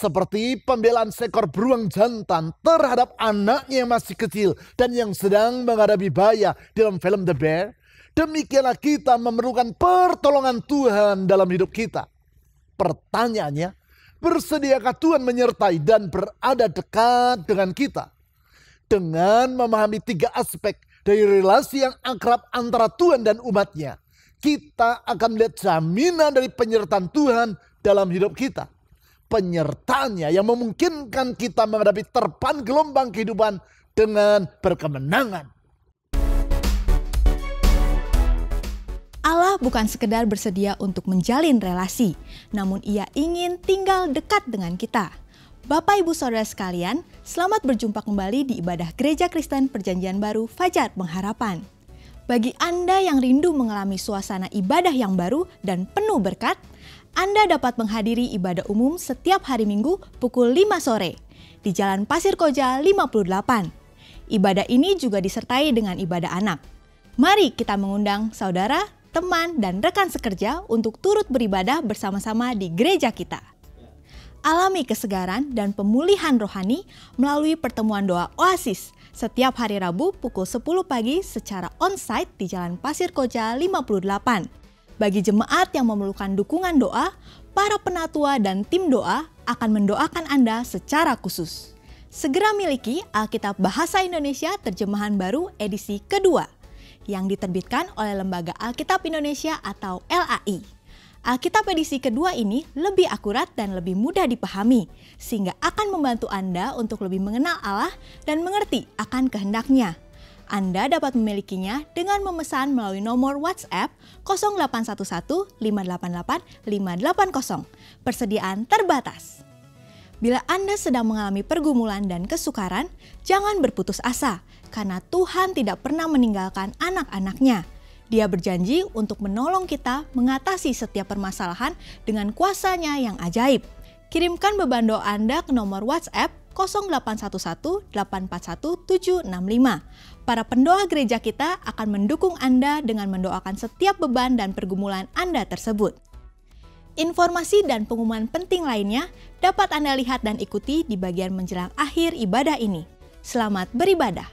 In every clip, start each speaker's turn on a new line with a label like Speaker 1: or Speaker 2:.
Speaker 1: Seperti pembelaan seekor beruang jantan terhadap anaknya yang masih kecil dan yang sedang menghadapi bahaya dalam film The Bear, demikianlah kita memerlukan pertolongan Tuhan dalam hidup kita. Pertanyaannya, bersediakah Tuhan menyertai dan berada dekat dengan kita? Dengan memahami 3 aspek dari relasi yang akrab antara Tuhan dan umatnya, kita akan melihat jaminan dari penyertaan Tuhan dalam hidup kita. Penyertaannya yang memungkinkan kita menghadapi terpan gelombang kehidupan dengan berkemenangan.
Speaker 2: Allah bukan sekedar bersedia untuk menjalin relasi, namun Ia ingin tinggal dekat dengan kita. Bapak Ibu Saudara sekalian, selamat berjumpa kembali di ibadah Gereja Kristen Perjanjian Baru Fajar Pengharapan. Bagi Anda yang rindu mengalami suasana ibadah yang baru dan penuh berkat, Anda dapat menghadiri ibadah umum setiap hari Minggu pukul 5 sore di Jalan Pasir Koja 58. Ibadah ini juga disertai dengan ibadah anak. Mari kita mengundang saudara, teman, dan rekan sekerja untuk turut beribadah bersama-sama di gereja kita. Alami kesegaran dan pemulihan rohani melalui pertemuan doa Oasis setiap hari Rabu pukul 10 pagi secara on-site di Jalan Pasir Koja 58. Bagi jemaat yang memerlukan dukungan doa, para penatua dan tim doa akan mendoakan Anda secara khusus. Segera miliki Alkitab Bahasa Indonesia Terjemahan Baru edisi kedua yang diterbitkan oleh Lembaga Alkitab Indonesia atau LAI. Alkitab edisi kedua ini lebih akurat dan lebih mudah dipahami, sehingga akan membantu Anda untuk lebih mengenal Allah dan mengerti akan kehendak-Nya. Anda dapat memilikinya dengan memesan melalui nomor WhatsApp 0811 588 580. Persediaan terbatas. Bila Anda sedang mengalami pergumulan dan kesukaran, jangan berputus asa, karena Tuhan tidak pernah meninggalkan anak-anak-Nya. Dia berjanji untuk menolong kita mengatasi setiap permasalahan dengan kuasa-Nya yang ajaib. Kirimkan beban doa Anda ke nomor WhatsApp 0811 841 765. Para pendoa gereja kita akan mendukung Anda dengan mendoakan setiap beban dan pergumulan Anda tersebut. Informasi dan pengumuman penting lainnya dapat Anda lihat dan ikuti di bagian menjelang akhir ibadah ini. Selamat beribadah.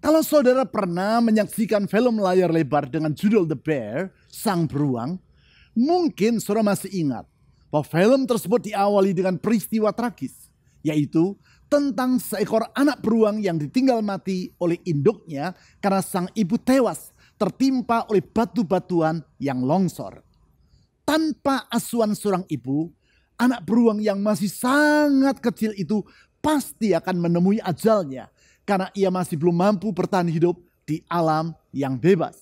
Speaker 1: Kalau saudara pernah menyaksikan film layar lebar dengan judul The Bear, Sang Beruang, mungkin saudara masih ingat bahwa film tersebut diawali dengan peristiwa tragis, yaitu tentang seekor anak beruang yang ditinggal mati oleh induknya karena sang ibu tewas tertimpa oleh batu-batuan yang longsor. Tanpa asuhan seorang ibu, anak beruang yang masih sangat kecil itu pasti akan menemui ajalnya, karena ia masih belum mampu bertahan hidup di alam yang bebas.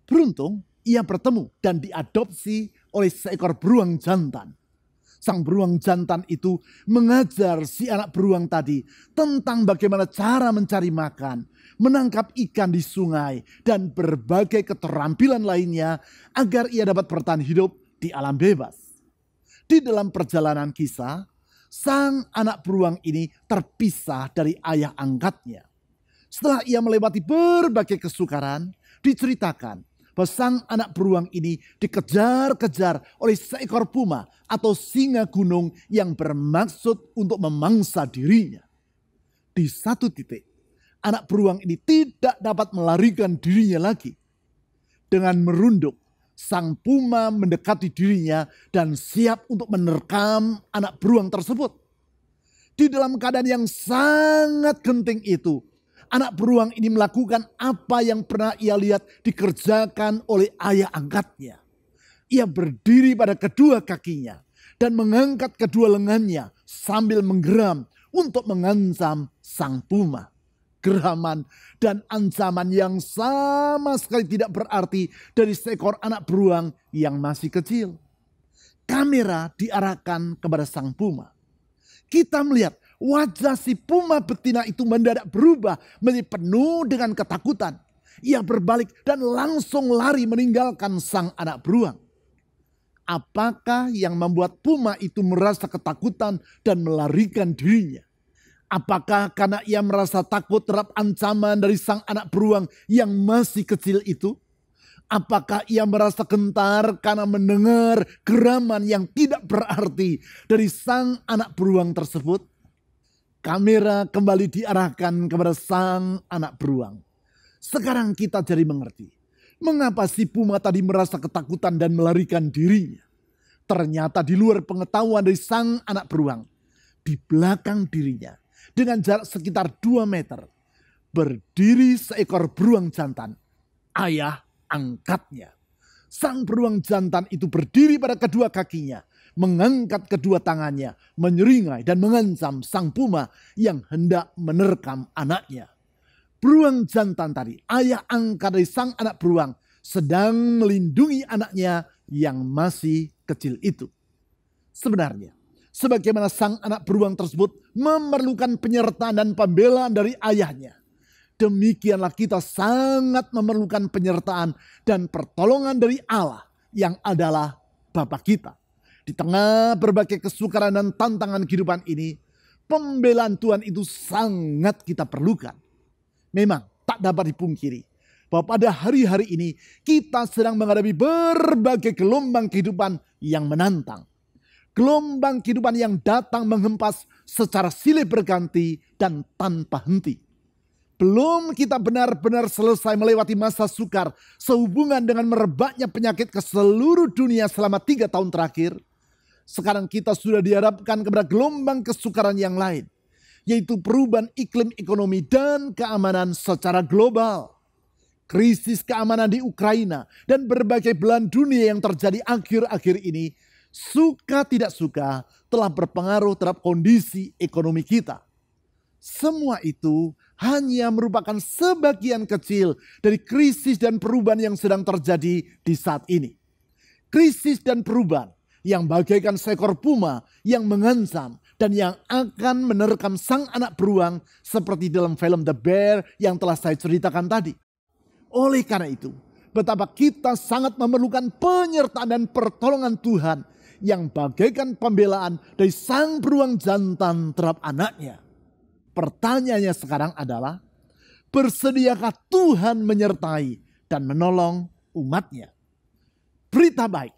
Speaker 1: Beruntung, ia bertemu dan diadopsi oleh seekor beruang jantan. Sang beruang jantan itu mengajar si anak beruang tadi tentang bagaimana cara mencari makan, menangkap ikan di sungai, dan berbagai keterampilan lainnya agar ia dapat bertahan hidup di alam bebas. Di dalam perjalanan kisah, sang anak beruang ini terpisah dari ayah angkatnya. Setelah ia melewati berbagai kesukaran, diceritakan bahwa sang anak beruang ini dikejar-kejar oleh seekor puma atau singa gunung yang bermaksud untuk memangsa dirinya. Di satu titik, anak beruang ini tidak dapat melarikan dirinya lagi. Dengan merunduk, sang puma mendekati dirinya dan siap untuk menerkam anak beruang tersebut. Di dalam keadaan yang sangat genting itu, anak beruang ini melakukan apa yang pernah ia lihat dikerjakan oleh ayah angkatnya. Ia berdiri pada kedua kakinya dan mengangkat kedua lengannya sambil menggeram untuk mengancam sang puma. Geraman dan ancaman yang sama sekali tidak berarti dari seekor anak beruang yang masih kecil. kamera diarahkan kepada sang puma. Kita melihat wajah si puma betina itu mendadak berubah menjadi penuh dengan ketakutan. Ia berbalik dan langsung lari meninggalkan sang anak beruang. Apakah yang membuat puma itu merasa ketakutan dan melarikan dirinya? Apakah karena ia merasa takut terhadap ancaman dari sang anak beruang yang masih kecil itu? Apakah ia merasa gentar karena mendengar geraman yang tidak berarti dari sang anak beruang tersebut? Kamera kembali diarahkan kepada sang anak beruang. Sekarang kita jadi mengerti mengapa si puma tadi merasa ketakutan dan melarikan dirinya. Ternyata di luar pengetahuan dari sang anak beruang, di belakang dirinya dengan jarak sekitar 2 meter, berdiri seekor beruang jantan, ayah angkatnya. Sang beruang jantan itu berdiri pada kedua kakinya, mengangkat kedua tangannya, menyeringai dan mengancam sang puma yang hendak menerkam anaknya. Beruang jantan tadi, ayah angkat dari sang anak beruang, sedang melindungi anaknya yang masih kecil itu. Sebenarnya, sebagaimana sang anak beruang tersebut memerlukan penyertaan dan pembelaan dari ayahnya, demikianlah kita sangat memerlukan penyertaan dan pertolongan dari Allah yang adalah Bapa kita. Di tengah berbagai kesukaran dan tantangan kehidupan ini, pembelaan Tuhan itu sangat kita perlukan. Memang tak dapat dipungkiri bahwa pada hari-hari ini kita sedang menghadapi berbagai gelombang kehidupan yang menantang. Gelombang kehidupan yang datang menghempas secara silih berganti dan tanpa henti. Belum kita benar-benar selesai melewati masa sukar sehubungan dengan merebaknya penyakit ke seluruh dunia selama 3 tahun terakhir. Sekarang kita sudah dihadapkan kepada gelombang kesukaran yang lain, yaitu perubahan iklim ekonomi dan keamanan secara global. Krisis keamanan di Ukraina dan berbagai belahan dunia yang terjadi akhir-akhir ini, suka tidak suka, telah berpengaruh terhadap kondisi ekonomi kita. Semua itu hanya merupakan sebagian kecil dari krisis dan perubahan yang sedang terjadi di saat ini. Krisis dan perubahan yang bagaikan seekor puma yang mengancam dan yang akan menerkam sang anak beruang seperti dalam film The Bear yang telah saya ceritakan tadi. Oleh karena itu, betapa kita sangat memerlukan penyertaan dan pertolongan Tuhan yang bagaikan pembelaan dari sang beruang jantan terhadap anaknya. Pertanyaannya sekarang adalah, bersediakah Tuhan menyertai dan menolong umatnya? Berita baik,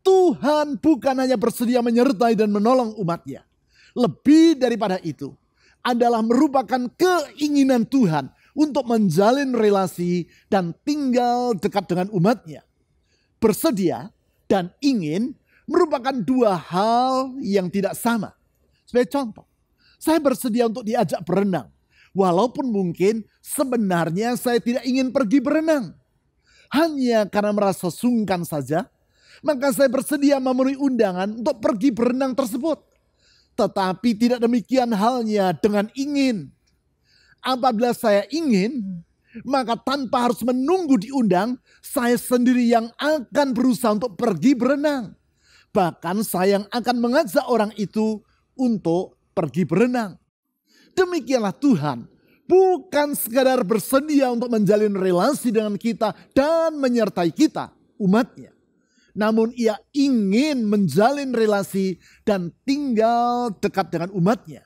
Speaker 1: Tuhan bukan hanya bersedia menyertai dan menolong umatnya. Lebih daripada itu, adalah merupakan keinginan Tuhan untuk menjalin relasi dan tinggal dekat dengan umatnya. Bersedia dan ingin merupakan 2 hal yang tidak sama. Sebagai contoh, saya bersedia untuk diajak berenang. Walaupun mungkin sebenarnya saya tidak ingin pergi berenang. Hanya karena merasa sungkan saja, maka saya bersedia memenuhi undangan untuk pergi berenang tersebut. Tetapi tidak demikian halnya dengan ingin. Apabila saya ingin, maka tanpa harus menunggu diundang, saya sendiri yang akan berusaha untuk pergi berenang. Bahkan saya yang akan mengajak orang itu untuk pergi berenang. Demikianlah Tuhan, bukan sekadar bersedia untuk menjalin relasi dengan kita dan menyertai kita, umatnya. Namun ia ingin menjalin relasi dan tinggal dekat dengan umatnya.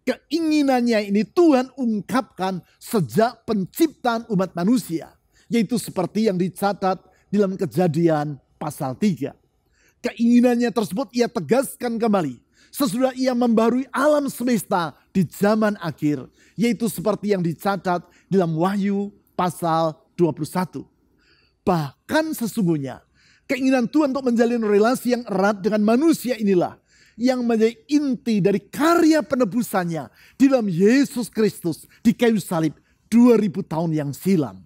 Speaker 1: Keinginannya ini Tuhan ungkapkan sejak penciptaan umat manusia. Yaitu seperti yang dicatat dalam Kejadian pasal 3. Keinginannya tersebut ia tegaskan kembali sesudah ia membarui alam semesta di zaman akhir. Yaitu seperti yang dicatat dalam Wahyu pasal 21. Bahkan sesungguhnya keinginan Tuhan untuk menjalin relasi yang erat dengan manusia inilah yang menjadi inti dari karya penebusannya di dalam Yesus Kristus di kayu salib 2000 tahun yang silam.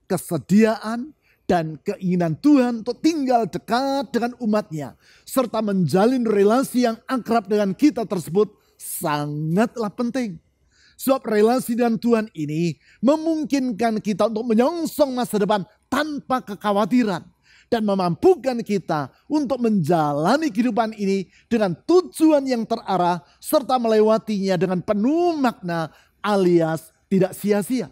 Speaker 1: Kesediaan dan keinginan Tuhan untuk tinggal dekat dengan umatnya serta menjalin relasi yang akrab dengan kita tersebut sangatlah penting. Sebab relasi dengan Tuhan ini memungkinkan kita untuk menyongsong masa depan tanpa kekhawatiran dan memampukan kita untuk menjalani kehidupan ini dengan tujuan yang terarah serta melewatinya dengan penuh makna alias tidak sia-sia.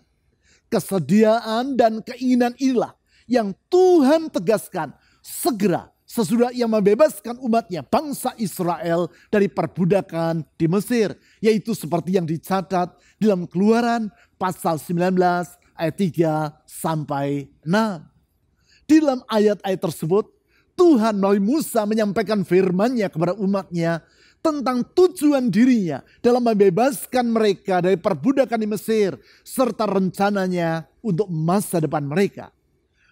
Speaker 1: Kesediaan dan keinginan inilah yang Tuhan tegaskan segera sesudah ia membebaskan umatnya bangsa Israel dari perbudakan di Mesir. Yaitu seperti yang dicatat dalam Keluaran pasal 19 ayat 3 sampai 6. Di dalam ayat-ayat tersebut Tuhan melalui Musa menyampaikan firman-Nya kepada umatnya tentang tujuan dirinya dalam membebaskan mereka dari perbudakan di Mesir serta rencananya untuk masa depan mereka.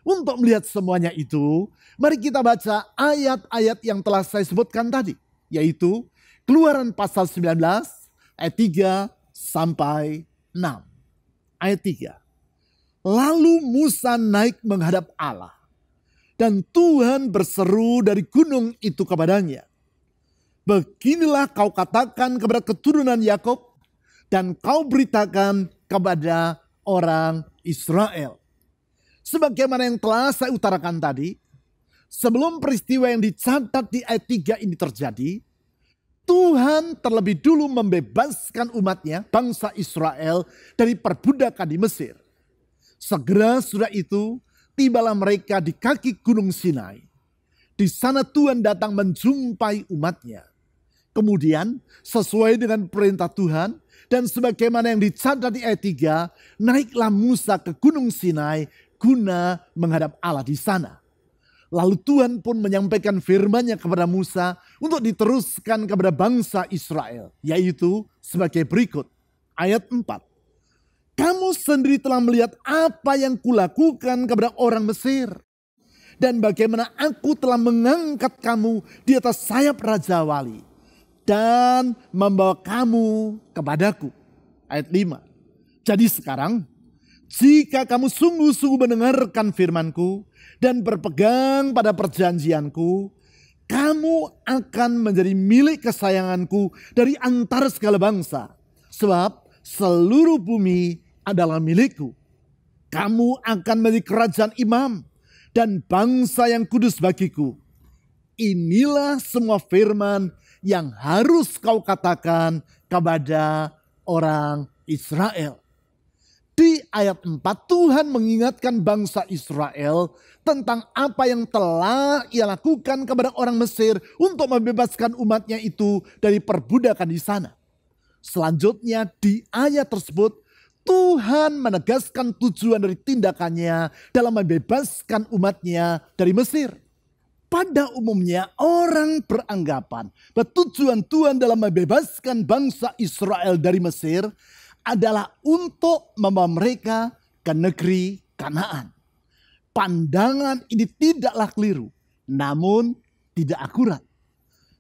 Speaker 1: Untuk melihat semuanya itu, mari kita baca ayat-ayat yang telah saya sebutkan tadi, yaitu Keluaran pasal 19 ayat 3 sampai 6. Ayat 3. Lalu Musa naik menghadap Allah, dan Tuhan berseru dari gunung itu kepadanya, beginilah kau katakan kepada keturunan Yakub, dan kau beritakan kepada orang Israel. Sebagaimana yang telah saya utarakan tadi, sebelum peristiwa yang dicatat di ayat 3 ini terjadi, Tuhan terlebih dulu membebaskan umatnya, bangsa Israel, dari perbudakan di Mesir. Segera sudah itu, tibalah mereka di kaki gunung Sinai. Di sana Tuhan datang menjumpai umatnya. Kemudian sesuai dengan perintah Tuhan dan sebagaimana yang dicatat di ayat 3, naiklah Musa ke gunung Sinai guna menghadap Allah di sana. Lalu Tuhan pun menyampaikan firman-Nya kepada Musa untuk diteruskan kepada bangsa Israel, yaitu sebagai berikut. Ayat 4. Kamu sendiri telah melihat apa yang kulakukan kepada orang Mesir, dan bagaimana aku telah mengangkat kamu di atas sayap Raja Wali dan membawa kamu kepadaku. Ayat 5. Jadi sekarang, jika kamu sungguh-sungguh mendengarkan firman-Ku dan berpegang pada perjanjian-Ku, kamu akan menjadi milik kesayangan-Ku dari antara segala bangsa. Sebab seluruh bumi adalah milik-Ku. Kamu akan menjadi kerajaan imam dan bangsa yang kudus bagiku. Inilah semua firman yang harus kau katakan kepada orang Israel. Di ayat 4 Tuhan mengingatkan bangsa Israel tentang apa yang telah ia lakukan kepada orang Mesir untuk membebaskan umatnya itu dari perbudakan di sana. Selanjutnya di ayat tersebut Tuhan menegaskan tujuan dari tindakannya dalam membebaskan umatnya dari Mesir. Pada umumnya orang beranggapan bahwa tujuan Tuhan dalam membebaskan bangsa Israel dari Mesir adalah untuk membawa mereka ke negeri Kanaan. Pandangan ini tidaklah keliru, namun tidak akurat.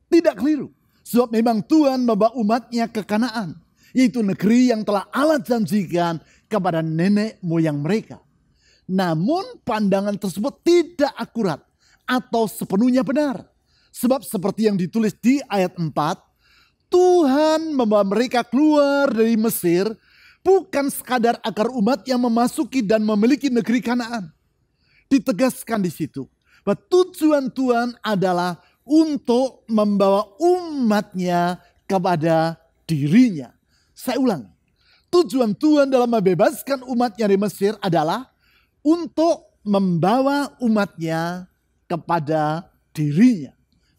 Speaker 1: Tidak keliru, sebab memang Tuhan membawa umatnya ke Kanaan, yaitu negeri yang telah Allah janjikan kepada nenek moyang mereka. Namun pandangan tersebut tidak akurat atau sepenuhnya benar. Sebab seperti yang ditulis di ayat 4, Tuhan membawa mereka keluar dari Mesir bukan sekadar agar umat yang memasuki dan memiliki negeri Kanaan. Ditegaskan di situ bahwa tujuan Tuhan adalah untuk membawa umatnya kepada dirinya. Saya ulangi, tujuan Tuhan dalam membebaskan umatnya dari Mesir adalah untuk membawa umatnya kepada dirinya.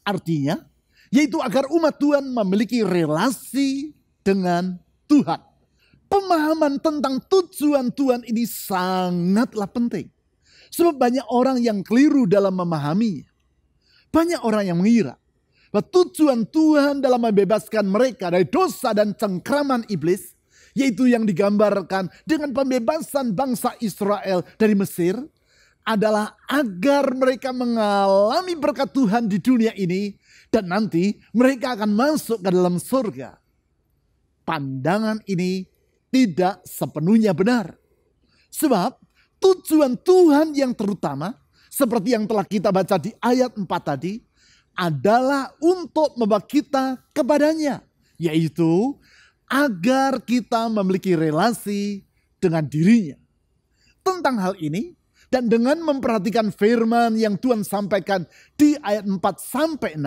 Speaker 1: Artinya, yaitu agar umat Tuhan memiliki relasi dengan Tuhan. Pemahaman tentang tujuan Tuhan ini sangatlah penting. Sebab banyak orang yang keliru dalam memahaminya. Banyak orang yang mengira bahwa tujuan Tuhan dalam membebaskan mereka dari dosa dan cengkraman iblis, yaitu yang digambarkan dengan pembebasan bangsa Israel dari Mesir, adalah agar mereka mengalami berkat Tuhan di dunia ini dan nanti mereka akan masuk ke dalam surga. Pandangan ini tidak sepenuhnya benar. Sebab tujuan Tuhan yang terutama, seperti yang telah kita baca di ayat 4 tadi, adalah untuk membawa kita kepadanya, yaitu agar kita memiliki relasi dengan dirinya. Tentang hal ini, Dan dengan memperhatikan firman yang Tuhan sampaikan di ayat 4-6,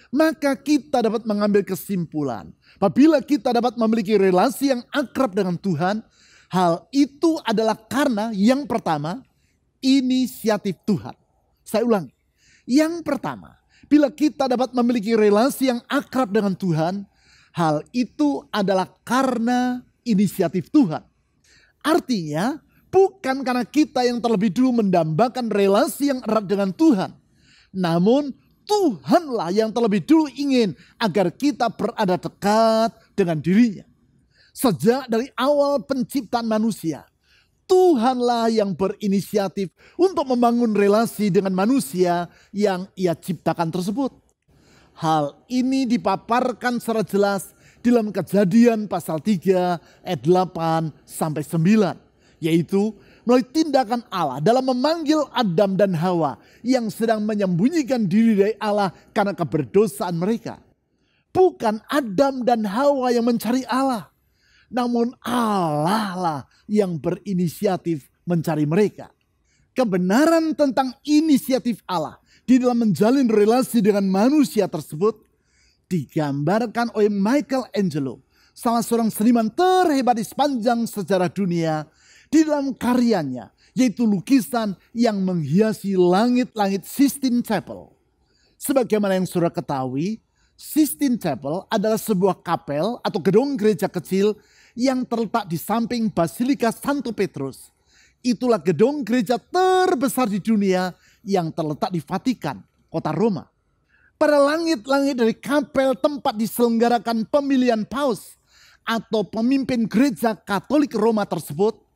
Speaker 1: maka kita dapat mengambil kesimpulan. Apabila kita dapat memiliki relasi yang akrab dengan Tuhan, hal itu adalah karena yang pertama, inisiatif Tuhan. Saya ulangi. Yang pertama, bila kita dapat memiliki relasi yang akrab dengan Tuhan, hal itu adalah karena inisiatif Tuhan. Artinya, bukan karena kita yang terlebih dulu mendambakan relasi yang erat dengan Tuhan. Namun Tuhanlah yang terlebih dulu ingin agar kita berada dekat dengan dirinya. Sejak dari awal penciptaan manusia, Tuhanlah yang berinisiatif untuk membangun relasi dengan manusia yang Ia ciptakan tersebut. Hal ini dipaparkan secara jelas dalam Kejadian pasal 3 ayat 8-9. Yaitu melalui tindakan Allah dalam memanggil Adam dan Hawa yang sedang menyembunyikan diri dari Allah karena keberdosaan mereka. Bukan Adam dan Hawa yang mencari Allah, namun Allah lah yang berinisiatif mencari mereka. Kebenaran tentang inisiatif Allah di dalam menjalin relasi dengan manusia tersebut digambarkan oleh Michelangelo, salah seorang seniman terhebat di sepanjang sejarah dunia, di dalam karyanya, yaitu lukisan yang menghiasi langit-langit Sistine Chapel. Sebagaimana yang saudara ketahui, Sistine Chapel adalah sebuah kapel atau gedung gereja kecil yang terletak di samping Basilika Santo Petrus. Itulah gedung gereja terbesar di dunia yang terletak di Vatikan, kota Roma. Pada langit-langit dari kapel tempat diselenggarakan pemilihan paus atau pemimpin gereja Katolik Roma tersebut,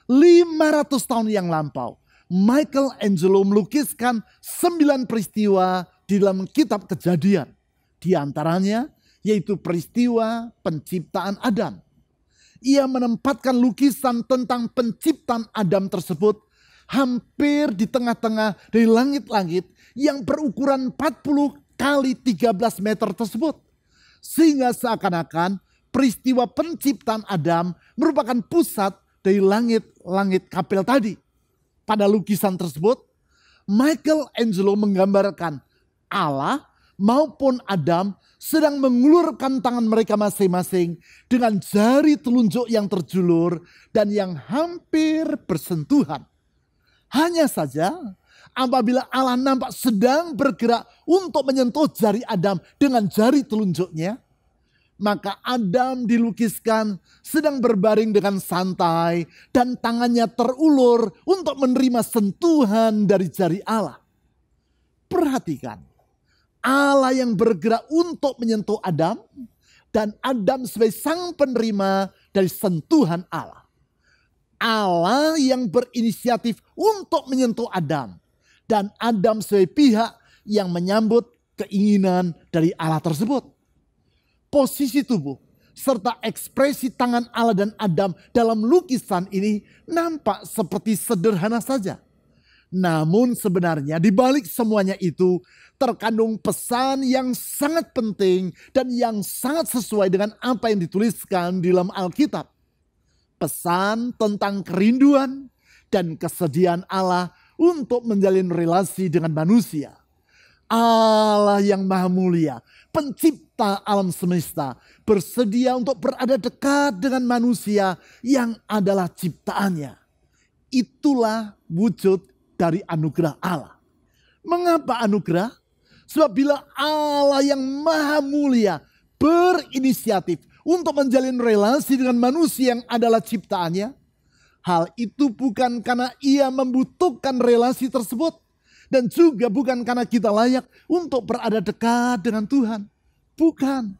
Speaker 1: 500 tahun yang lampau, Michelangelo melukiskan 9 peristiwa di dalam kitab Kejadian. Di antaranya yaitu peristiwa penciptaan Adam. Ia menempatkan lukisan tentang penciptaan Adam tersebut hampir di tengah-tengah dari langit-langit yang berukuran 40 kali 13 meter tersebut. Sehingga seakan-akan peristiwa penciptaan Adam merupakan pusat dari langit-langit kapel tadi. Pada lukisan tersebut, Michelangelo menggambarkan Allah maupun Adam sedang mengulurkan tangan mereka masing-masing dengan jari telunjuk yang terjulur dan yang hampir bersentuhan. Hanya saja apabila Allah nampak sedang bergerak untuk menyentuh jari Adam dengan jari telunjuknya, maka Adam dilukiskan sedang berbaring dengan santai dan tangannya terulur untuk menerima sentuhan dari jari Allah. Perhatikan, Allah yang bergerak untuk menyentuh Adam dan Adam sebagai sang penerima dari sentuhan Allah. Allah yang berinisiatif untuk menyentuh Adam dan Adam sebagai pihak yang menyambut keinginan dari Allah tersebut. Posisi tubuh serta ekspresi tangan Allah dan Adam dalam lukisan ini nampak seperti sederhana saja. Namun sebenarnya di balik semuanya itu terkandung pesan yang sangat penting dan yang sangat sesuai dengan apa yang dituliskan di dalam Alkitab. Pesan tentang kerinduan dan kesediaan Allah untuk menjalin relasi dengan manusia. Allah yang maha mulia, pencipta alam semesta, bersedia untuk berada dekat dengan manusia yang adalah ciptaannya. Itulah wujud dari anugerah Allah. Mengapa anugerah? Sebab bila Allah yang maha mulia berinisiatif untuk menjalin relasi dengan manusia yang adalah ciptaannya, hal itu bukan karena ia membutuhkan relasi tersebut, dan juga bukan karena kita layak untuk berada dekat dengan Tuhan. Bukan.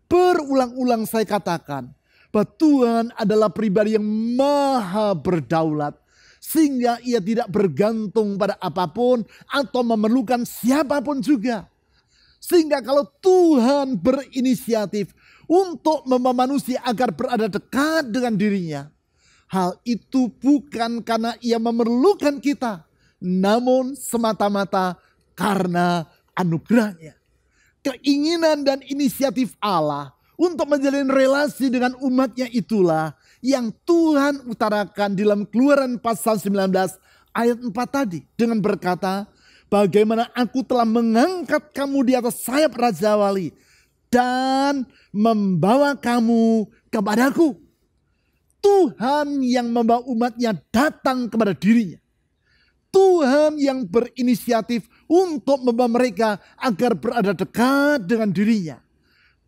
Speaker 1: Berulang-ulang saya katakan bahwa Tuhan adalah pribadi yang maha berdaulat. Sehingga ia tidak bergantung pada apapun atau memerlukan siapapun juga. Sehingga kalau Tuhan berinisiatif untuk membawa manusia agar berada dekat dengan dirinya, hal itu bukan karena ia memerlukan kita, namun semata-mata karena anugerahnya. Keinginan dan inisiatif Allah untuk menjalin relasi dengan umatnya itulah yang Tuhan utarakan di dalam Keluaran pasal 19 ayat 4 tadi dengan berkata, bagaimana aku telah mengangkat kamu di atas sayap Raja Wali dan membawa kamu kepadaku. Tuhan yang membawa umatnya datang kepada dirinya. Tuhan yang berinisiatif untuk membawa mereka agar berada dekat dengan dirinya.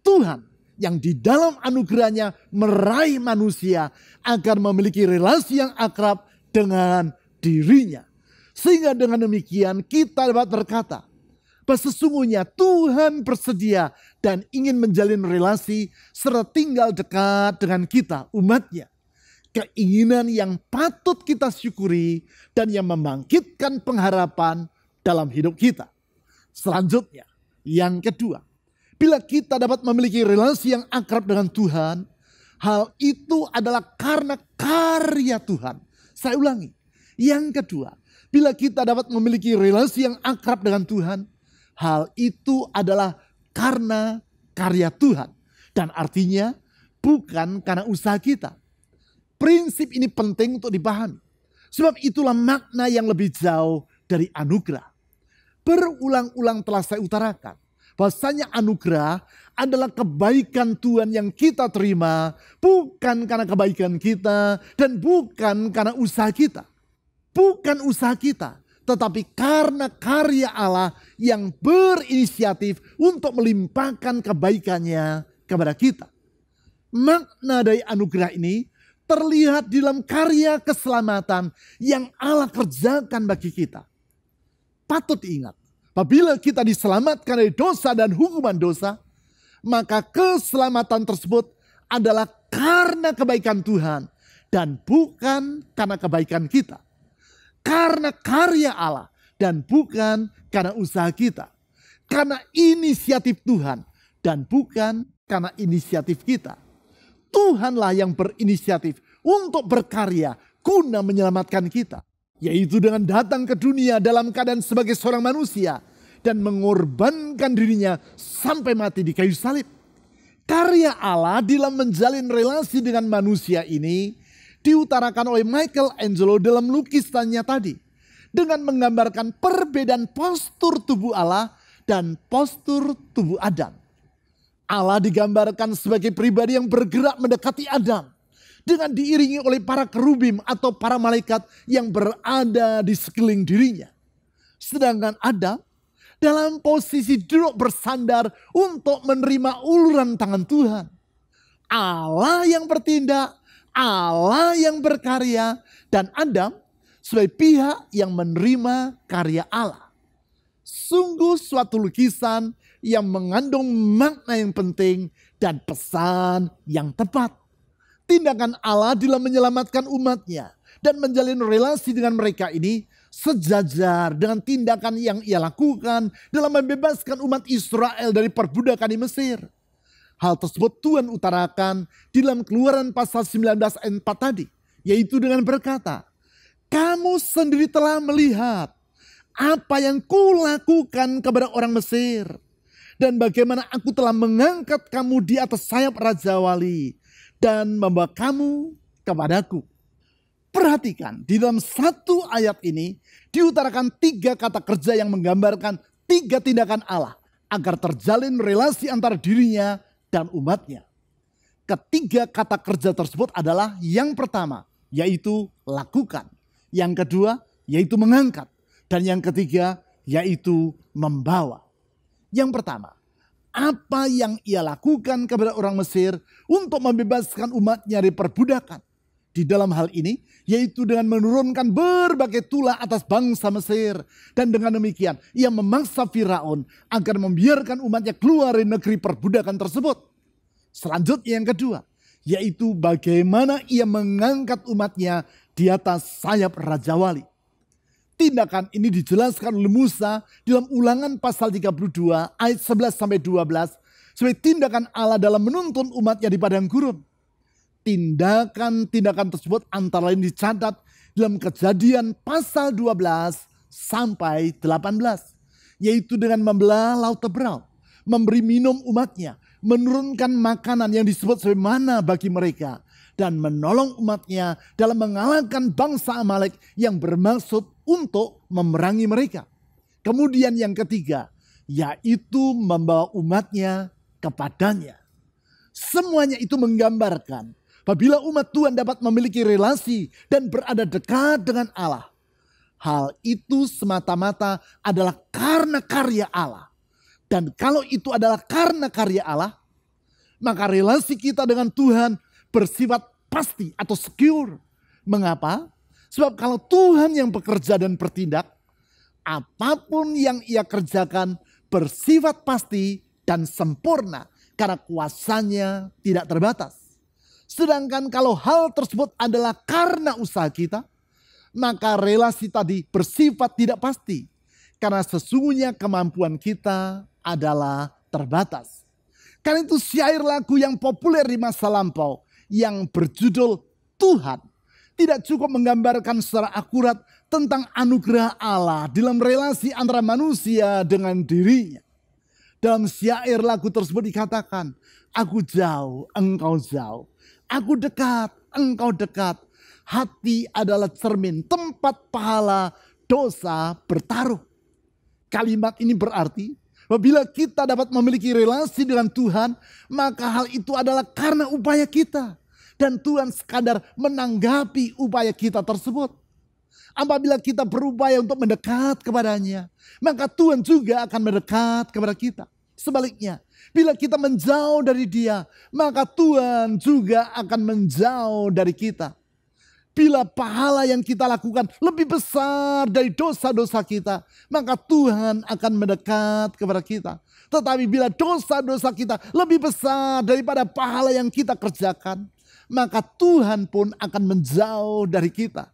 Speaker 1: Tuhan yang di dalam anugerahnya meraih manusia agar memiliki relasi yang akrab dengan dirinya. Sehingga dengan demikian kita dapat berkata bahwa sesungguhnya Tuhan bersedia dan ingin menjalin relasi serta tinggal dekat dengan kita, umatnya. Keinginan yang patut kita syukuri dan yang membangkitkan pengharapan dalam hidup kita. Selanjutnya, yang kedua, bila kita dapat memiliki relasi yang akrab dengan Tuhan, hal itu adalah karena karya Tuhan. Saya ulangi, yang kedua, bila kita dapat memiliki relasi yang akrab dengan Tuhan, hal itu adalah karena karya Tuhan. Dan artinya bukan karena usaha kita. Prinsip ini penting untuk dipahami. Sebab itulah makna yang lebih jauh dari anugerah. Berulang-ulang telah saya utarakan. Bahwasanya anugerah adalah kebaikan Tuhan yang kita terima. Bukan karena kebaikan kita dan bukan karena usaha kita. Bukan usaha kita. Tetapi karena karya Allah yang berinisiatif untuk melimpahkan kebaikannya kepada kita. Makna dari anugerah ini terlihat di dalam karya keselamatan yang Allah kerjakan bagi kita. Patut diingat, apabila kita diselamatkan dari dosa dan hukuman dosa, maka keselamatan tersebut adalah karena kebaikan Tuhan dan bukan karena kebaikan kita. Karena karya Allah dan bukan karena usaha kita. Karena inisiatif Tuhan dan bukan karena inisiatif kita. Tuhanlah yang berinisiatif untuk berkarya guna menyelamatkan kita. Yaitu dengan datang ke dunia dalam keadaan sebagai seorang manusia dan mengorbankan dirinya sampai mati di kayu salib. Karya Allah dalam menjalin relasi dengan manusia ini diutarakan oleh Michelangelo dalam lukisannya tadi. Dengan menggambarkan perbedaan postur tubuh Allah dan postur tubuh Adam. Allah digambarkan sebagai pribadi yang bergerak mendekati Adam. Dengan diiringi oleh para kerubim atau para malaikat yang berada di sekeliling dirinya. Sedangkan Adam dalam posisi duduk bersandar untuk menerima uluran tangan Tuhan. Allah yang bertindak, Allah yang berkarya, dan Adam sebagai pihak yang menerima karya Allah. Sungguh suatu lukisan yang mengandung makna yang penting dan pesan yang tepat. Tindakan Allah dalam menyelamatkan umatnya dan menjalin relasi dengan mereka ini sejajar dengan tindakan yang ia lakukan dalam membebaskan umat Israel dari perbudakan di Mesir. Hal tersebut Tuhan utarakan di dalam Keluaran pasal 19 ayat 4 tadi, yaitu dengan berkata, kamu sendiri telah melihat apa yang kulakukan kepada orang Mesir. Dan bagaimana aku telah mengangkat kamu di atas sayap Raja Wali dan membawa kamu kepadaku. Perhatikan, di dalam satu ayat ini diutarakan 3 kata kerja yang menggambarkan 3 tindakan Allah agar terjalin relasi antara dirinya dan umatnya. Ketiga kata kerja tersebut adalah yang pertama, yaitu lakukan. Yang kedua, yaitu mengangkat. Dan yang ketiga, yaitu membawa. Yang pertama, apa yang ia lakukan kepada orang Mesir untuk membebaskan umatnya dari perbudakan. Di dalam hal ini, yaitu dengan menurunkan berbagai tulah atas bangsa Mesir. Dan dengan demikian, ia memaksa Firaun agar membiarkan umatnya keluar dari negeri perbudakan tersebut. Selanjutnya yang kedua, yaitu bagaimana ia mengangkat umatnya di atas sayap Raja Wali. Tindakan ini dijelaskan oleh Musa dalam Ulangan pasal 32 ayat 11-12 sebagai tindakan Allah dalam menuntun umatnya di padang gurun. Tindakan-tindakan tersebut antara lain dicatat dalam Kejadian pasal 12 sampai 18. Yaitu dengan membelah laut Tebrau, memberi minum umatnya, menurunkan makanan yang disebut sebagai mana bagi mereka. dan menolong umatnya dalam mengalahkan bangsa Amalek yang bermaksud untuk memerangi mereka. Kemudian yang ketiga, yaitu membawa umatnya kepadanya. Semuanya itu menggambarkan apabila umat Tuhan dapat memiliki relasi dan berada dekat dengan Allah. Hal itu semata-mata adalah karena karya Allah. Dan kalau itu adalah karena karya Allah, maka relasi kita dengan Tuhan bersifat pasti atau secure. Mengapa? Sebab kalau Tuhan yang bekerja dan bertindak, apapun yang ia kerjakan bersifat pasti dan sempurna karena kuasanya tidak terbatas. Sedangkan kalau hal tersebut adalah karena usaha kita, maka relasi tadi bersifat tidak pasti. Karena sesungguhnya kemampuan kita adalah terbatas. Karena itu syair lagu yang populer di masa lampau yang berjudul Tuhan tidak cukup menggambarkan secara akurat tentang anugerah Allah dalam relasi antara manusia dengan dirinya. Dalam syair lagu tersebut dikatakan, aku jauh, engkau jauh. Aku dekat, engkau dekat. Hati adalah cermin tempat pahala dosa bertaruh. Kalimat ini berarti apabila kita dapat memiliki relasi dengan Tuhan, maka hal itu adalah karena upaya kita. Dan Tuhan sekadar menanggapi upaya kita tersebut. Apabila kita berupaya untuk mendekat kepadanya, maka Tuhan juga akan mendekat kepada kita. Sebaliknya, bila kita menjauh dari Dia, maka Tuhan juga akan menjauh dari kita. Bila pahala yang kita lakukan lebih besar dari dosa-dosa kita, maka Tuhan akan mendekat kepada kita. Tetapi bila dosa-dosa kita lebih besar daripada pahala yang kita kerjakan, maka Tuhan pun akan menjauh dari kita.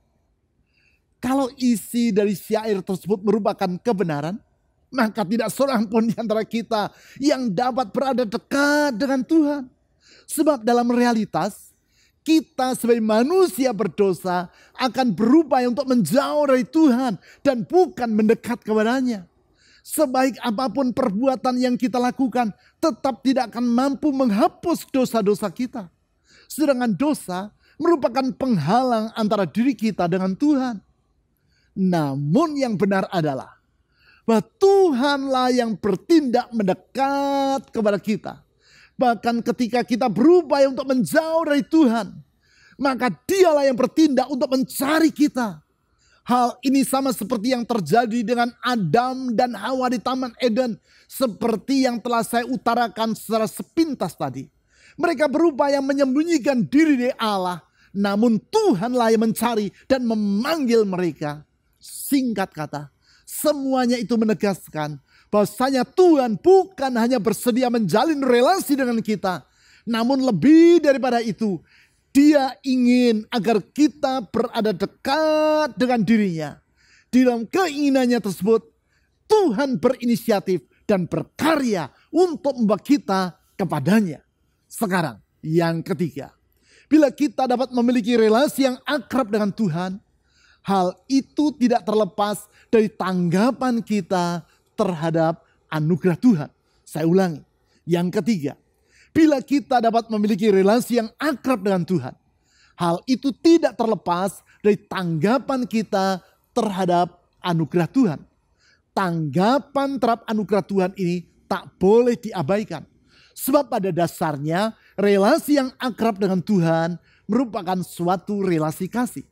Speaker 1: Kalau isi dari syair tersebut merupakan kebenaran, maka tidak seorang pun di antara kita yang dapat berada dekat dengan Tuhan. Sebab dalam realitas, kita sebagai manusia berdosa akan berupaya untuk menjauh dari Tuhan dan bukan mendekat kepadanya. Sebaik apapun perbuatan yang kita lakukan, tetap tidak akan mampu menghapus dosa-dosa kita. Sedangkan dosa merupakan penghalang antara diri kita dengan Tuhan. Namun yang benar adalah bahwa Tuhanlah yang bertindak mendekat kepada kita. Bahkan ketika kita berupaya untuk menjauh dari Tuhan, maka Dialah yang bertindak untuk mencari kita. Hal ini sama seperti yang terjadi dengan Adam dan Hawa di Taman Eden. Seperti yang telah saya utarakan secara sepintas tadi. Mereka berupaya menyembunyikan diri dari Allah. Namun Tuhanlah yang mencari dan memanggil mereka. Singkat kata, semuanya itu menegaskan bahwasanya Tuhan bukan hanya bersedia menjalin relasi dengan kita. Namun lebih daripada itu, Dia ingin agar kita berada dekat dengan dirinya. Di dalam keinginannya tersebut, Tuhan berinisiatif dan berkarya untuk membawa kita kepadanya. Sekarang, yang ketiga. Bila kita dapat memiliki relasi yang akrab dengan Tuhan, hal itu tidak terlepas dari tanggapan kita terhadap anugerah Tuhan. Saya ulangi. Yang ketiga. Bila kita dapat memiliki relasi yang akrab dengan Tuhan, hal itu tidak terlepas dari tanggapan kita terhadap anugerah Tuhan. Tanggapan terhadap anugerah Tuhan ini tak boleh diabaikan. Sebab pada dasarnya relasi yang akrab dengan Tuhan merupakan suatu relasi kasih.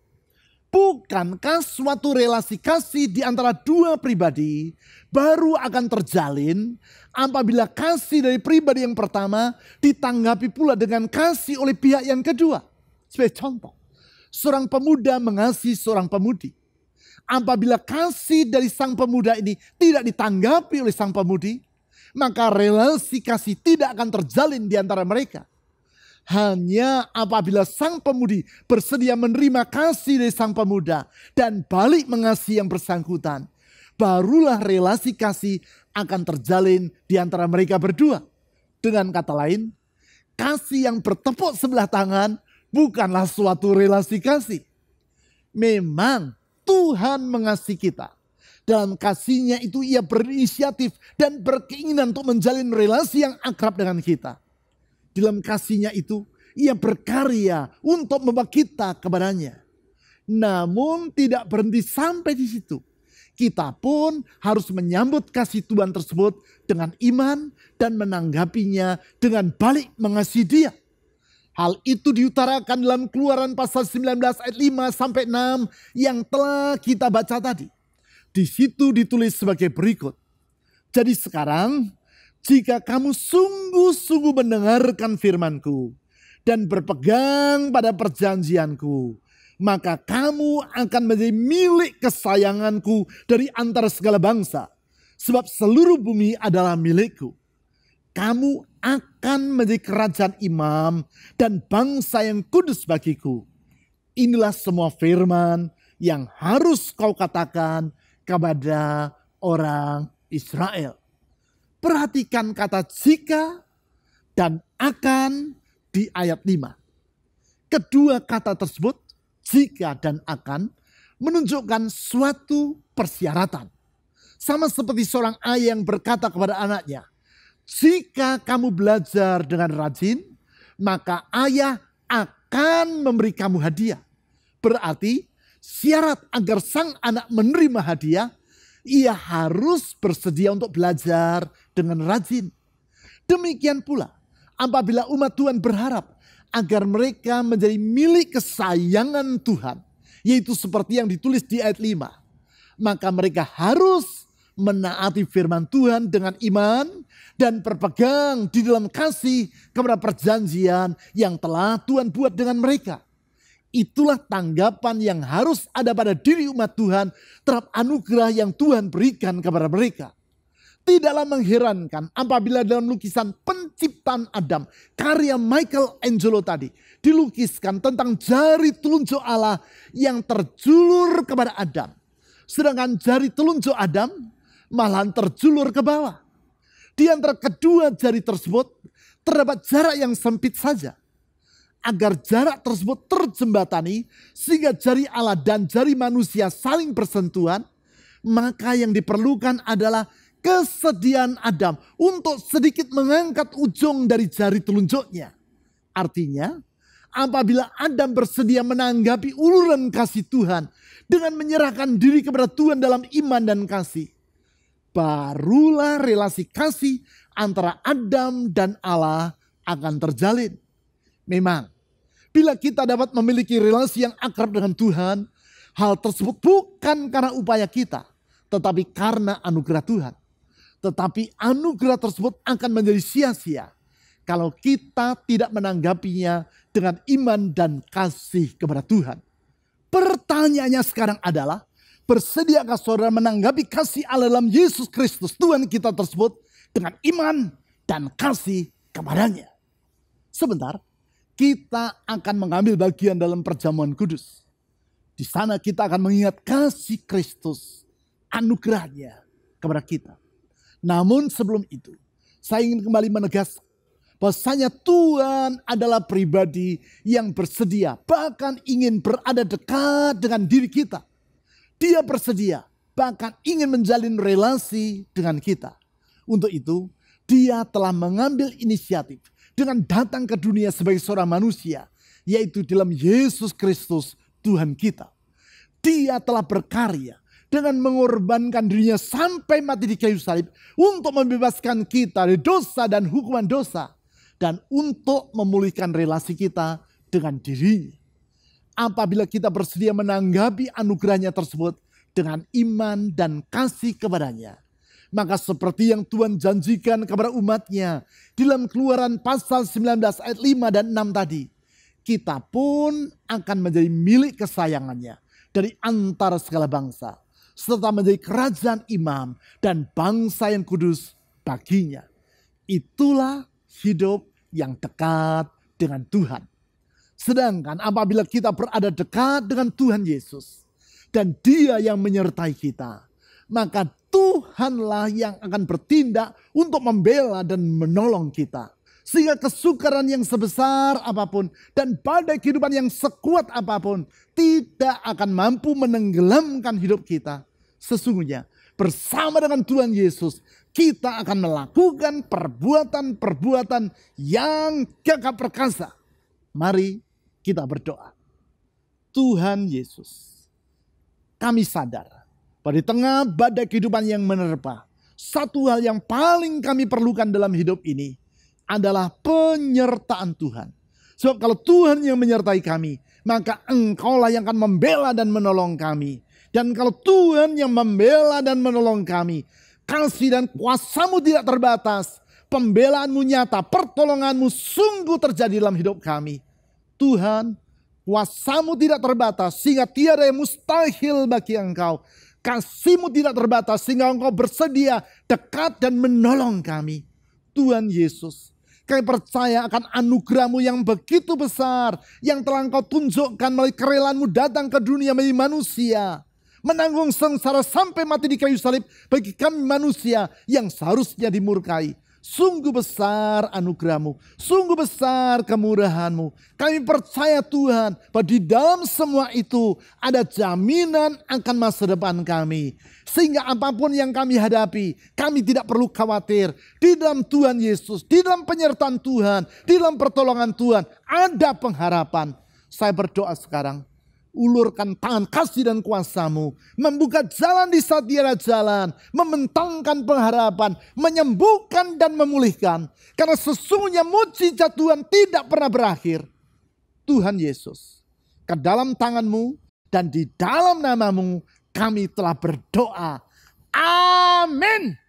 Speaker 1: Bukankah suatu relasi kasih di antara dua pribadi baru akan terjalin apabila kasih dari pribadi yang pertama ditanggapi pula dengan kasih oleh pihak yang kedua? Sebagai contoh, seorang pemuda mengasihi seorang pemudi. Apabila kasih dari sang pemuda ini tidak ditanggapi oleh sang pemudi, maka relasi kasih tidak akan terjalin di antara mereka. Hanya apabila sang pemudi bersedia menerima kasih dari sang pemuda dan balik mengasihi yang bersangkutan, barulah relasi kasih akan terjalin di antara mereka berdua. Dengan kata lain, kasih yang bertepuk sebelah tangan bukanlah suatu relasi kasih. Memang Tuhan mengasihi kita. Dalam kasihnya itu Ia berinisiatif dan berkeinginan untuk menjalin relasi yang akrab dengan kita. Dalam kasihnya itu Ia berkarya untuk membawa kita kepadanya. Namun tidak berhenti sampai di situ. Kita pun harus menyambut kasih Tuhan tersebut dengan iman dan menanggapinya dengan balik mengasihi Dia. Hal itu diutarakan dalam Keluaran pasal 19 ayat 5 sampai 6 yang telah kita baca tadi. Di situ ditulis sebagai berikut. Jadi sekarang, jika kamu sungguh-sungguh mendengarkan firman-Ku dan berpegang pada perjanjian-Ku, maka kamu akan menjadi milik kesayangan-Ku dari antara segala bangsa. Sebab seluruh bumi adalah milik-Ku. Kamu akan menjadi kerajaan imam dan bangsa yang kudus bagi-Ku. Inilah semua firman yang harus kau katakan kepada orang Israel. Perhatikan kata jika dan akan di ayat 5. Kedua kata tersebut, jika dan akan, menunjukkan suatu persyaratan. Sama seperti seorang ayah yang berkata kepada anaknya, jika kamu belajar dengan rajin, maka ayah akan memberi kamu hadiah. Berarti syarat agar sang anak menerima hadiah, ia harus bersedia untuk belajar dengan rajin. Demikian pula apabila umat Tuhan berharap agar mereka menjadi milik kesayangan Tuhan, yaitu seperti yang ditulis di ayat 5. Maka mereka harus menaati firman Tuhan dengan iman dan berpegang di dalam kasih kepada perjanjian yang telah Tuhan buat dengan mereka. Itulah tanggapan yang harus ada pada diri umat Tuhan terhadap anugerah yang Tuhan berikan kepada mereka. Tidaklah mengherankan apabila dalam lukisan penciptaan Adam, karya Michelangelo tadi, dilukiskan tentang jari telunjuk Allah yang terjulur kepada Adam. Sedangkan jari telunjuk Adam malahan terjulur ke bawah. Di antara kedua jari tersebut terdapat jarak yang sempit saja. Agar jarak tersebut terjembatani sehingga jari Allah dan jari manusia saling bersentuhan, maka yang diperlukan adalah kesediaan Adam untuk sedikit mengangkat ujung dari jari telunjuknya. Artinya, apabila Adam bersedia menanggapi uluran kasih Tuhan dengan menyerahkan diri kepada Tuhan dalam iman dan kasih, barulah relasi kasih antara Adam dan Allah akan terjalin. Memang, bila kita dapat memiliki relasi yang akrab dengan Tuhan, hal tersebut bukan karena upaya kita, tetapi karena anugerah Tuhan. Tetapi anugerah tersebut akan menjadi sia-sia kalau kita tidak menanggapinya dengan iman dan kasih kepada Tuhan. Pertanyaannya sekarang adalah, bersediakah saudara menanggapi kasih Allah dalam Yesus Kristus Tuhan kita tersebut dengan iman dan kasih kepadanya? Sebentar, kita akan mengambil bagian dalam perjamuan kudus. Di sana kita akan mengingat kasih Kristus, anugerahnya kepada kita. Namun sebelum itu, saya ingin kembali menegaskan bahwasanya Tuhan adalah pribadi yang bersedia, bahkan ingin berada dekat dengan diri kita. Dia bersedia, bahkan ingin menjalin relasi dengan kita. Untuk itu, Dia telah mengambil inisiatif dengan datang ke dunia sebagai seorang manusia, yaitu dalam Yesus Kristus Tuhan kita. Dia telah berkarya dengan mengorbankan dirinya sampai mati di kayu salib untuk membebaskan kita dari dosa dan hukuman dosa dan untuk memulihkan relasi kita dengan dirinya. Apabila kita bersedia menanggapi anugerahnya tersebut dengan iman dan kasih kepadanya, maka seperti yang Tuhan janjikan kepada umatnya dalam Keluaran pasal 19 ayat 5 dan 6 tadi, kita pun akan menjadi milik kesayangannya dari antara segala bangsa, serta menjadi kerajaan imam dan bangsa yang kudus baginya. Itulah hidup yang dekat dengan Tuhan. Sedangkan apabila kita berada dekat dengan Tuhan Yesus dan Dia yang menyertai kita, maka Tuhanlah yang akan bertindak untuk membela dan menolong kita. Sehingga kesukaran yang sebesar apapun dan badai kehidupan yang sekuat apapun tidak akan mampu menenggelamkan hidup kita. Sesungguhnya bersama dengan Tuhan Yesus kita akan melakukan perbuatan-perbuatan yang gagah perkasa. Mari kita berdoa. Tuhan Yesus, kami sadar bahwa di tengah badai kehidupan yang menerpa, satu hal yang paling kami perlukan dalam hidup ini adalah penyertaan Tuhan. Sebab kalau Tuhan yang menyertai kami, maka Engkaulah yang akan membela dan menolong kami. Dan kalau Tuhan yang membela dan menolong kami, kasih dan kuasa-Mu tidak terbatas, pembelaanmu nyata, pertolonganmu sungguh terjadi dalam hidup kami. Tuhan, kuasa-Mu tidak terbatas sehingga tiada yang mustahil bagi Engkau. Kasih-Mu tidak terbatas sehingga Engkau bersedia dekat dan menolong kami. Tuhan Yesus, kami percaya akan anugerah-Mu yang begitu besar, yang telah Engkau tunjukkan melalui kerelaan-Mu datang ke dunia menjadi manusia, menanggung sengsara sampai mati di kayu salib bagi kami manusia yang seharusnya dimurkai. Sungguh besar anugerah-Mu, sungguh besar kemurahan-Mu. Kami percaya Tuhan bahwa di dalam semua itu ada jaminan akan masa depan kami. Sehingga apapun yang kami hadapi, kami tidak perlu khawatir. Di dalam Tuhan Yesus, di dalam penyertaan Tuhan, di dalam pertolongan Tuhan, ada pengharapan. Saya berdoa sekarang, ulurkan tangan kasih dan kuasa-Mu, membuka jalan di saat tiada jalan, membentangkan pengharapan, menyembuhkan dan memulihkan. Karena sesungguhnya mujizat Tuhan tidak pernah berakhir. Tuhan Yesus, ke dalam tangan-Mu dan di dalam nama-Mu kami telah berdoa. Amin.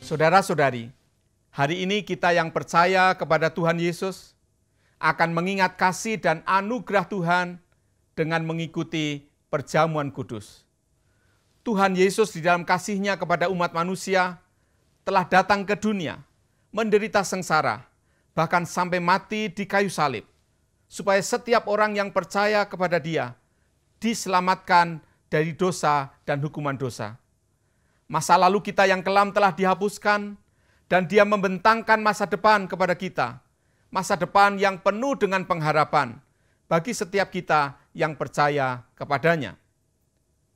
Speaker 3: Saudara-saudari, hari ini kita yang percaya kepada Tuhan Yesus akan mengingat kasih dan anugerah Tuhan dengan mengikuti perjamuan kudus. Tuhan Yesus di dalam kasih-Nya kepada umat manusia telah datang ke dunia, menderita sengsara, bahkan sampai mati di kayu salib, supaya setiap orang yang percaya kepada Dia diselamatkan dari dosa dan hukuman dosa. Masa lalu kita yang kelam telah dihapuskan dan Dia membentangkan masa depan kepada kita. Masa depan yang penuh dengan pengharapan bagi setiap kita yang percaya kepada-Nya.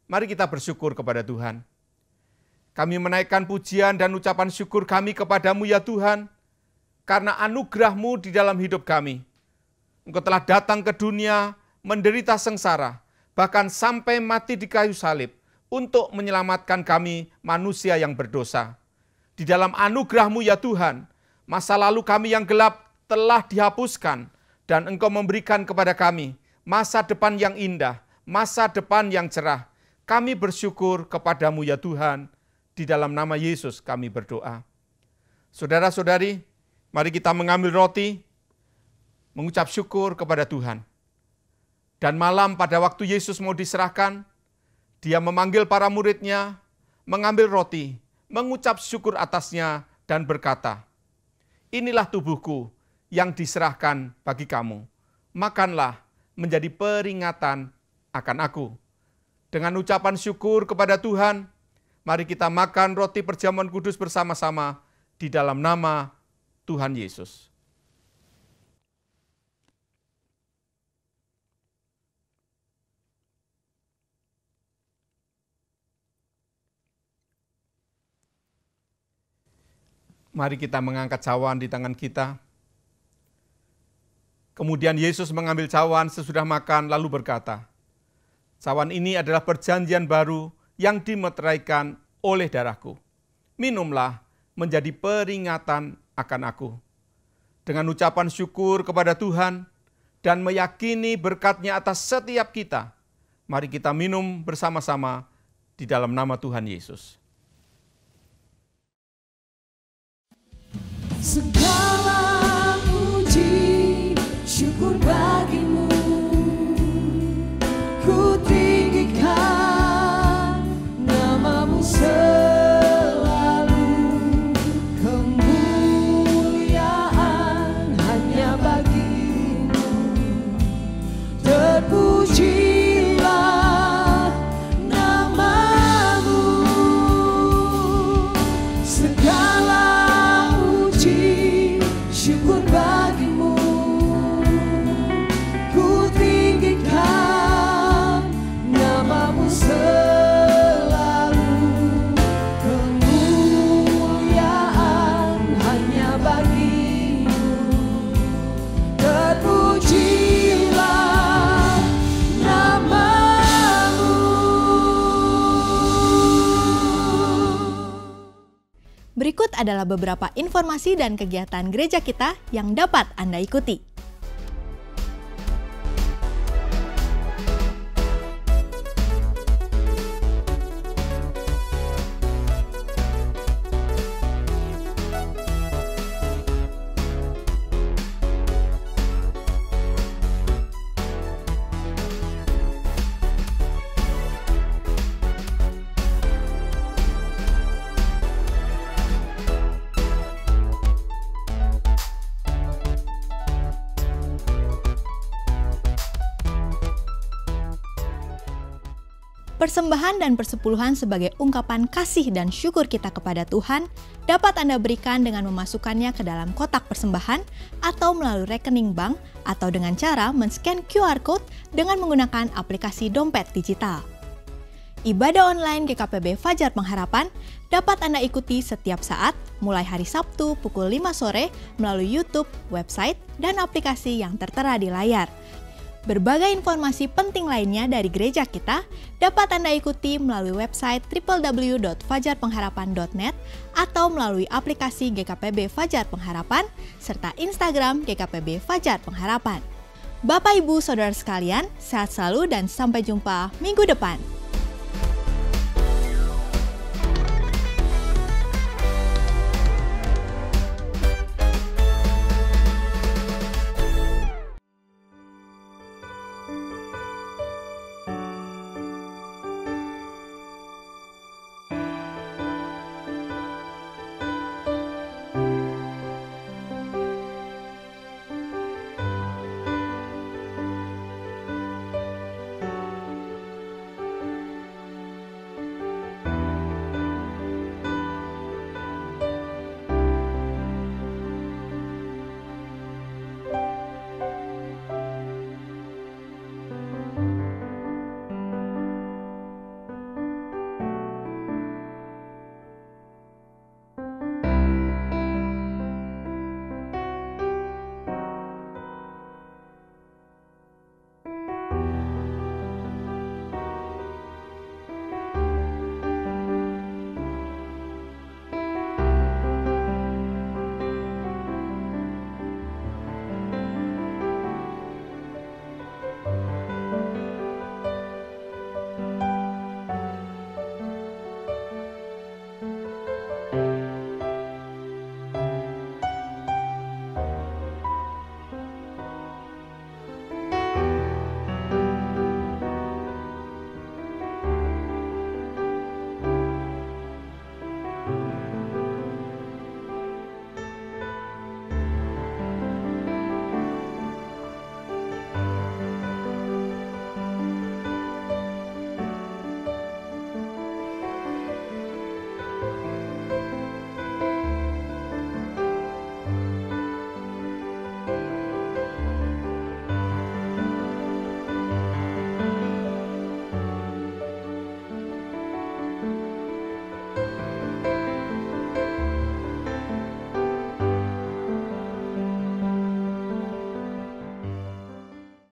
Speaker 3: Mari kita bersyukur kepada Tuhan. Kami menaikkan pujian dan ucapan syukur kami kepada-Mu ya Tuhan, karena anugerah-Mu di dalam hidup kami. Engkau telah datang ke dunia, menderita sengsara, bahkan sampai mati di kayu salib, untuk menyelamatkan kami manusia yang berdosa. Di dalam anugerah-Mu ya Tuhan, masa lalu kami yang gelap telah dihapuskan dan Engkau memberikan kepada kami masa depan yang indah, masa depan yang cerah. Kami bersyukur kepada-Mu ya Tuhan, di dalam nama Yesus kami berdoa. Saudara-saudari, mari kita mengambil roti, mengucap syukur kepada Tuhan. Dan malam pada waktu Yesus mau diserahkan, Dia memanggil para murid-Nya, mengambil roti, mengucap syukur atasnya, dan berkata, "Inilah tubuhku yang diserahkan bagi kamu. Makanlah menjadi peringatan akan aku." Dengan ucapan syukur kepada Tuhan, mari kita makan roti perjamuan kudus bersama-sama di dalam nama Tuhan Yesus. Mari kita mengangkat cawan di tangan kita. Kemudian Yesus mengambil cawan sesudah makan lalu berkata, "Cawan ini adalah perjanjian baru yang dimeteraikan oleh darahku. Minumlah menjadi peringatan akan aku." Dengan ucapan syukur kepada Tuhan dan meyakini berkat-Nya atas setiap kita, mari kita minum bersama-sama di dalam nama Tuhan Yesus.
Speaker 4: Segala puji syukur bagimu, ku tinggikan namamu selalu, kemuliaan hanya bagimu, terpujilah namamu, segala syukur bagimu, ku tinggikan namamu selalu, kemuliaan hanya bagimu, terpujilah namamu.
Speaker 2: Berikut adalah beberapa informasi dan kegiatan gereja kita yang dapat Anda ikuti. Persembahan dan persepuluhan sebagai ungkapan kasih dan syukur kita kepada Tuhan dapat Anda berikan dengan memasukkannya ke dalam kotak persembahan atau melalui rekening bank atau dengan cara men-scan QR Code dengan menggunakan aplikasi dompet digital. Ibadah online GKPB Fajar Pengharapan dapat Anda ikuti setiap saat mulai hari Sabtu pukul 5 sore melalui YouTube, website, dan aplikasi yang tertera di layar. Berbagai informasi penting lainnya dari gereja kita dapat Anda ikuti melalui website www.fajarpengharapan.net atau melalui aplikasi GKPB Fajar Pengharapan serta Instagram GKPB Fajar Pengharapan. Bapak, Ibu, Saudara sekalian, sehat selalu dan sampai jumpa minggu depan.